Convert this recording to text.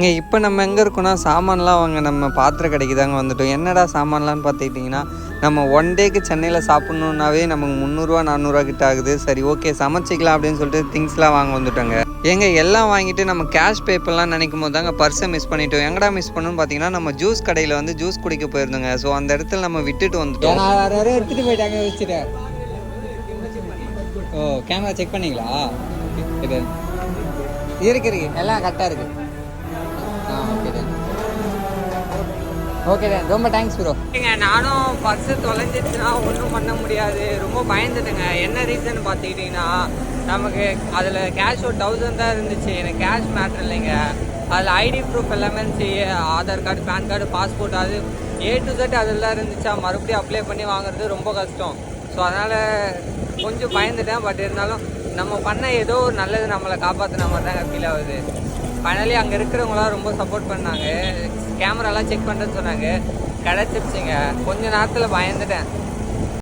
இப்போ நம்ம எங்கே இருக்கோம்னா சாமான்லாம் வாங்க நம்ம பாத்திர கடைக்கு தாங்க வந்துட்டோம். என்னடா சாமான்லான்னு பார்த்துக்கிட்டிங்கன்னா, நம்ம ஒன் டேக்கு சென்னையில் சாப்பிட்ணுன்னாவே நமக்கு 300 400 கிட்ட ஆகுது. சரி ஓகே சமைச்சிக்கலாம் அப்படின்னு சொல்லிட்டு திங்ஸ்லாம் வாங்க வந்துட்டோங்க. எல்லாம் வாங்கிட்டு நம்ம கேஷ் பேப்பர்லாம் நினைக்கும் போது தாங்க பர்ஸை மிஸ் பண்ணிட்டோம். எங்கடா மிஸ் பண்ணணும்னு பார்த்தீங்கன்னா, நம்ம ஜூஸ் கடையில் வந்து ஜூஸ் குடிக்க போயிருந்தோங்க. ஸோ அந்த இடத்துல நம்ம விட்டுட்டு வந்துட்டோம். எடுத்துகிட்டு போயிட்டாங்க வச்சுட்டு. ஓ கேமரா செக் பண்ணிங்களா? இது இருக்கு எல்லாம் கரெக்டாக இருக்குது. ஓகே ரொம்ப தேங்க்ஸ் ப்ரோ. நானும் பர்ஸு தொலைஞ்சிச்சுன்னா ஒன்றும் பண்ண முடியாது, ரொம்ப பயந்துட்டேங்க. என்ன ரீசன் பார்த்துக்கிட்டிங்கன்னா, நமக்கு அதில் கேஷ் ஒரு 1000 தான் இருந்துச்சு. எனக்கு கேஷ் மேட்ரு இல்லைங்க. அதில் ஐடி ப்ரூஃப் எல்லாமே இருந்துச்சு, Aadhaar card PAN card passport, அது A to Z அதெல்லாம் இருந்துச்சா. மறுபடியும் அப்ளை பண்ணி வாங்குறது ரொம்ப கஷ்டம். ஸோ அதனால் கொஞ்சம் பயந்துட்டேன். பட் இருந்தாலும் நம்ம பண்ண ஏதோ ஒரு நல்லது நம்மளை காப்பாற்றின மாதிரி தாங்க ஃபீல் ஆகுது. ஃபைனலி அங்கே இருக்கிறவங்களாம் ரொம்ப சப்போர்ட் பண்ணாங்க. கேமராலாம் செக் பண்ணுறேன்னு சொன்னாங்க, கிடச்சிருச்சுங்க. கொஞ்சம் நேரத்தில் பயந்துட்டேன்.